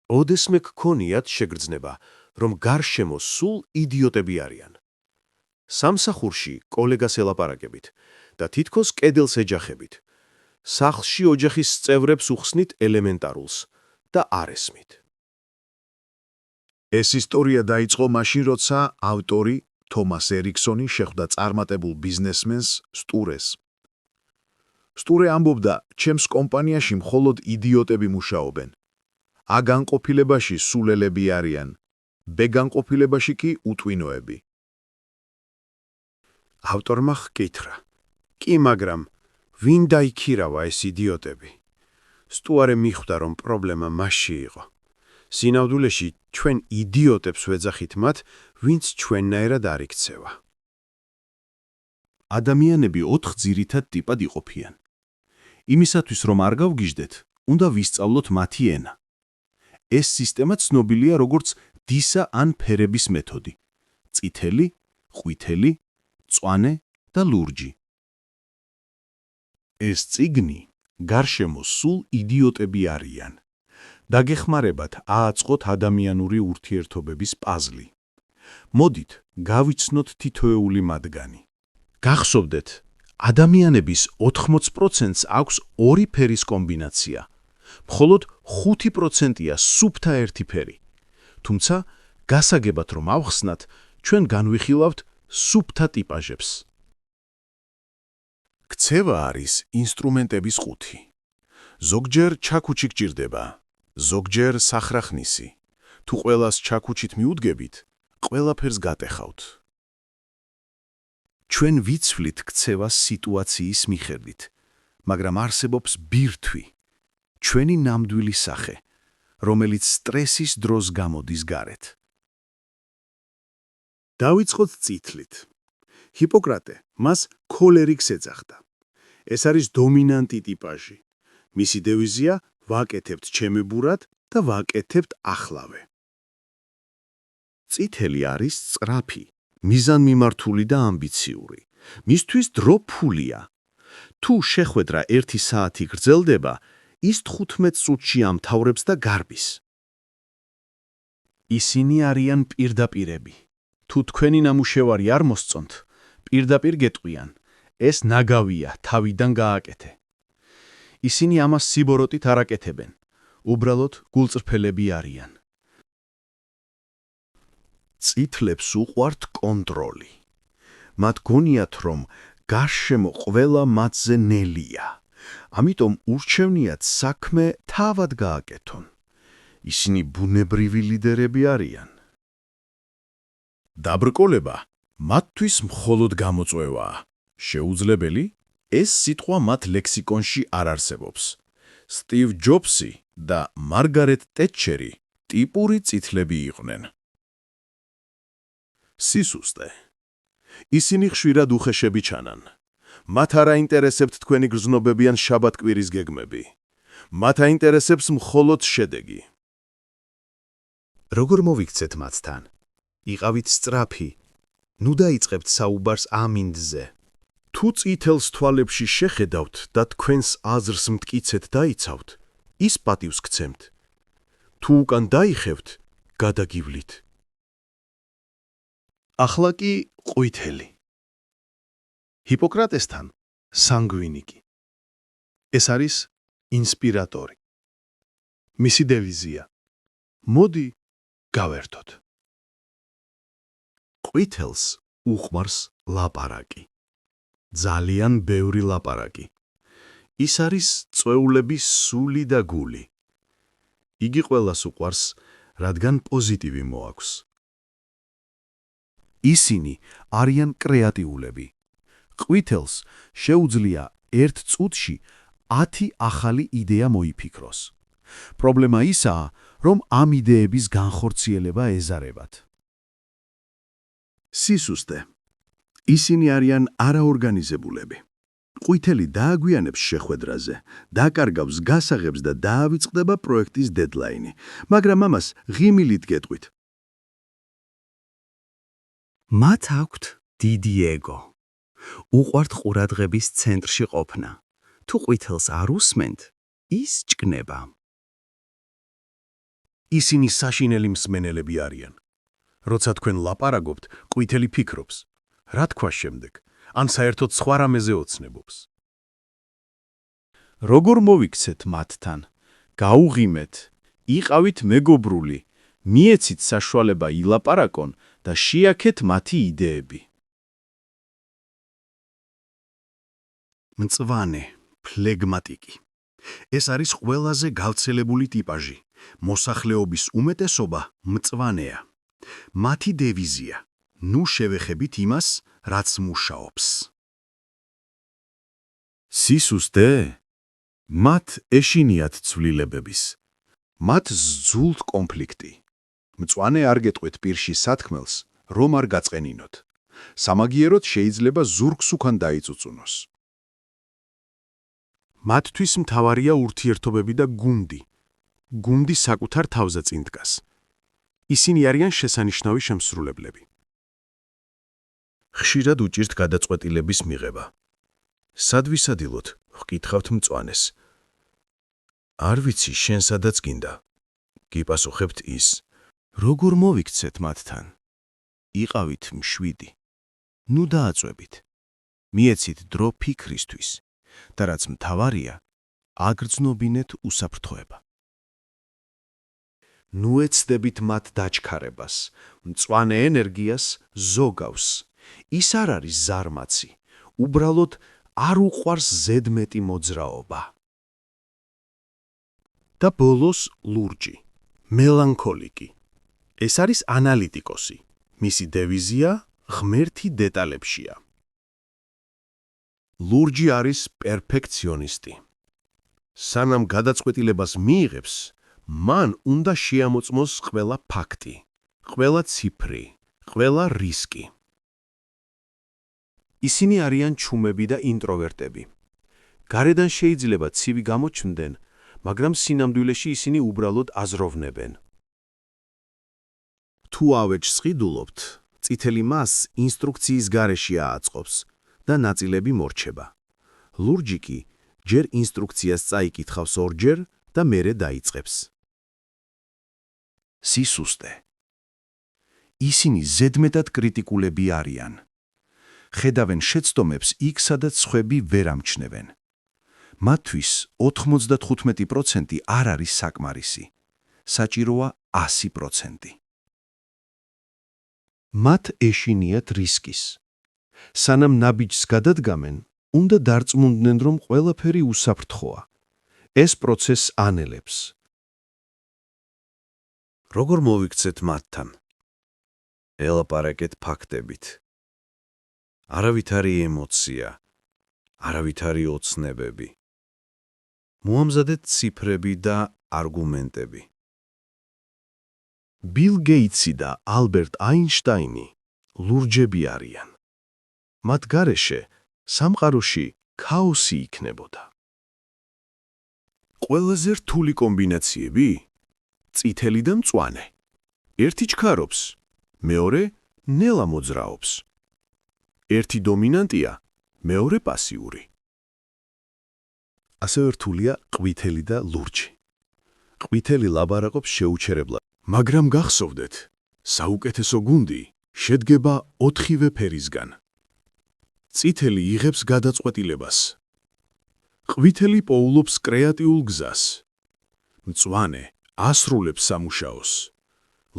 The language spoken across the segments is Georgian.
ოდესმე გქონიათ შეგრძნება, რომ გარშემო სულ იდიოტები არიან. სამსახურში კოლეგას ელაპარაკებით და თითქოს კედელს ეჯახებით. სახლში ოჯახის წევრებს უხსნით ელემენტარულს და არ ესმით. ეს ისტორია დაიწყო მაშინ, როცა ავტორი თომას ერიქსონი შეხვდა წარმატებულ ბიზნესმენს სტურეს. სტურე ამბობდა, ჩემს კომპანიაში მხოლოდ იდიოტები მუშაობენ. A განყოფილებაში სულელები არიან, B განყოფილებაში კი უტვინოები. ავტორმა ჰკითრა: კი, მაგრამ ვინ დაიქირავა ეს იდიოტები? სტუარე მიხვდა, რომ პრობლემა მასში იყო. სინამდვილეში ჩვენ იდიოტებს ვეძახით მათ, ვინც ჩვენნაირად არ იქცევა. ადამიანები 4 ძირითად ტიპად იყოფიან. იმისათვის, რომ არ გავგიჟდეთ, უნდა ვისწავლოთ მათი ენა. ეს სისტემა ცნობილია როგორც დისა ან ფერების მეთოდი: წითელი, ყვითელი, მწვანე და ლურჯი. ეს წიგნი გარშემო სულ იდიოტები არიან. დაგეხმარებათ ააწყოთ ადამიანური ურთიერთობების პაზლი. მოდით, გავიცნოთ თითოეული მათგანი. გახსოვდეთ, ადამიანების 80%-ს აქვს ორი ფერის კომბინაცია. მხოლოდ 5%-ია სუფთა ერთი ფერი. თუმცა, გასაგებად რომ ავხსნათ, ჩვენ განვიხილავთ სუფთა ტიპაჟებს. ქცევა არის ინსტრუმენტების ყუთი. ზოგჯერ ჩაქუჩი გჭირდება, ზოგჯერ სახრახნისი. თუ ყველას ჩაქუჩით მიუდგებით, ყველაფერს გატეხავთ. ჩვენ ვიცვლით ქცევას სიტუაციის მიხედვით, მაგრამ არსებობს ბირთვი, ჩვენი ნამდვილი სახე, რომელიც სტრესის დროს გამოდის გარეთ. დავიწყოთ წითლით. ჰიპოკრატე მას ქოლერიკს ეძახდა. ეს არის დომინანტი ტიპაჟი. მისი დევიზია ვაკეთებთ ჩემებურად და ვაკეთებთ ახლავე. წითელი არის სწრაფი, მიზანმიმართული და ამბიციური. მისთვის დრო ფულია. თუ შეხვედრა 1 საათი გრძელდება, ის 15 წუთში ამთავრებს და გარბის. ისინი არიან პირდაპირები. თუ თქვენი ნამუშევარი არ მოსწონთ, პირდაპირ გეტყვიან, ეს ნაგავია, თავიდან გააკეთე. ისინი ამას სიბოროტით არ აკეთებენ, უბრალოდ გულწრფელები არიან. წითლებს უყვართ კონტროლი. მათ გონიათ, რომ გარშემო ყველა მათზე ნელია. ამიტომ ურჩევნიათ საქმე თავად გააკეთონ. ისინი ბუნებრივი ლიდერები არიან. დაბრკოლება მათთვის მხოლოდ გამოწვევაა. შეუძლებელი? ეს სიტყვა მათ ლექსიკონში არ არსებობს. სტივ ჯობსი და მარგარეტ ტეტჩერი ტიპური წითლები იყვნენ. სისუსტე. ისინი ხშირად უხეშები ჩანან. მათ არ აინტერესებთ თქვენი გრძნობები ან შაბათ-კვირის გეგმები. მათ აინტერესებს მხოლოდ შედეგი. როგორ მოვიქცეთ მათთან? იყავით სწრაფი. ნუ დაიწყებთ საუბარს ამინდზე. თუ წითელს თვალებში შეხედავთ და თქვენს აზრს მტკიცეთ დაიცავთ, ის პატივს გცემთ. თუ უკან დაიხევთ, გადაგივლით. ახლა კი ყვითელი. ჰიპოკრატესთან სანგვინიკი. ეს არის ინსპირატორი. მისი დევიზია: მოდი, გავერთოთ. ყვითელს უყვარს ლაპარაკი. ძალიან ბევრი ლაპარაკი. ის არის წვეულების სული და გული. იგი ყველას უყვარს, რადგან პოზიტივი მოაქვს. ისინი არიან კრეატიულები. ყვითელს შეუძლია 1 წუთში 10 ახალი იდეა მოიფიქროს. პრობლემა ისაა, რომ ამ იდეების განხორციელება ეზარებათ. სისუსტე. ისინი არიან არაორგანიზებულები. ყვითელი დააგვიანებს შეხვედრაზე, დაკარგავს გასაღებს და დაავიწყდება პროექტის დედლაინი, მაგრამ ამას ღიმილით გეტყვით. მათ აქვთ დიდი ეგო. უყვართ ყურადღების ცენტრში ყოფნა. თუ ყვითელს არ უსმენთ, ის ჭკნება. ისინი საშინელი მსმენელები არიან. როცა თქვენ ლაპარაკობთ, ყვითელი ფიქრობს, რა თქვა შემდეგ, ან საერთოდ სხვა რამეზე ოცნებობს. როგორ მოვიქცეთ მათთან? გაუღიმეთ, იყავით მეგობრული, მიეცით საშუალება ილაპარაკონ და შეაქეთ მათი იდეები. მწვანე, ფლეგმატიკი. ეს არის ყველაზე გავრცელებული ტიპაჟი. მოსახლეობის უმეტესობა მწვანეა. მათი დევიზია: ნუ შევეხებით იმას, რაც მუშაობს. სისუსტე? მათ ეშინიათ ცვლილებების. მათ სძულთ კონფლიქტი. მწვანე არ გეტყვით პირში სათქმელს, რომ არ გაწყენინოთ. სამაგიეროდ შეიძლება ზურგს უკან დაიწუწუნოს. მათთვის მთავარია ურთიერთობები და გუნდი. გუნდი საკუთარ თავზე წინ დგას. ისინი არიან შესანიშნავი შემსრულებლები. ხშირად უჭირთ გადაწყვეტილების მიღება. სად ვისადილოთ? ვკითხავთ მწვანეს. არ ვიცი, შენ სადაც გინდა. გიპასუხებთ ის. როგორ მოვიქცეთ მათთან? იყავით მშვიდი. ნუ დააწვევით. მიეცით დრო ფიქრისთვის და რაც მთავარია, აგრძნობინეთ უსაფრთხოება. ნუ ეცდებით მათ დაჩქარებას, მწვანე ენერგიას ზოგავს. ის არ არის ზარმაცი, უბრალოდ არ უყვარს ზედმეტი მოძრაობა. და ბოლოს ლურჯი, მელანქოლიკი. ეს არის ანალიტიკოსი. მისი დევიზია ღმერთი დეტალებშია. ლურჯი არის პერფექციონისტი. სანამ გადაწყვეტილებას მიიღებს, მან უნდა შეამოწმოს ყველა ფაქტი, ყველა ციფრი, ყველა რისკი. ისინი არიან ჩუმები და ინტროვერტები. გარედან შეიძლება ცივი გამოჩნდნენ, მაგრამ სინამდვილეში ისინი უბრალოდ აზროვნებენ. თუ ავეჯს ყიდულობთ, წითელი მას ინსტრუქციის გარეშე ააწყობს და ნაწილები მორჩება. ლურჯი კი ჯერ ინსტრუქციას წაიკითხავს ორჯერ და მერე დაიწყებს. სისუსტე. ისინი ზედმეტად კრიტიკულები არიან. ხედავენ შეცდომებს იქ, სადაც სხვები ვერ ამჩნევენ. მათთვის 95% არ არის საკმარისი. საჭიროა 100%. მათ ეშინიათ რისკის. სანამ ნაბიჯს გადადგამენ, უნდა დარწმუნდნენ, რომ ყველაფერი უსაფრთხოა. ეს პროცესს ანელებს. როგორ მოვიქცეთ მათთან? ელაპარაკეთ ფაქტებით. არავითარი ემოცია, არავითარი ოცნებები. მოამზადეთ ციფრები და არგუმენტები. ბილ გეიტსი და ალბერტ აინშტაინი ლურჯები არიან. მათ გარეშე სამყაროში ქაოსი იქნებოდა. ყველაზე რთული კომბინაციები? წითელი და მწვანე. ერთი ჩქარობს, მეორე ნელა მოძრაობს. ერთი დომინანტია, მეორე პასიური. ასევე რთულია ყვითელი და ლურჯი. ყვითელი ლაპარაკობს შეუჩერებლად, მაგრამ გახსოვდეთ, საუკეთესო გუნდი შედგება 4-ვე ფერისგან. წითელი იღებს გადაწყვეტილებას. ყვითელი პოულობს კრეატიულ გზას. მწვანე ასრულებს სამუშაოს.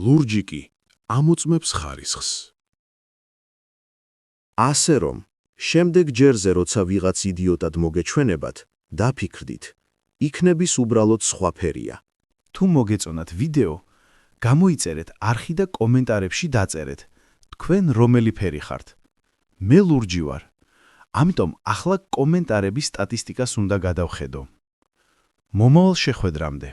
ლურჯი კი ამოწმებს ხარისხს. ასე რომ, შემდეგ ჯერზე როცა ვიღაც იდიოტად მოგეჩვენებათ, დაფიქრდით, იქნების უბრალოდ სხვა ფერია. თუ მოგეწონათ ვიდეო, გამოიწერეთ არხი და კომენტარებში დაწერეთ, თქვენ რომელი ფერი ხართ. მე ლურჯი ვარ. ამიტომ ახლა კომენტარების სტატისტიკას უნდა გადავხედო. მომავალ შეხვედრამდე.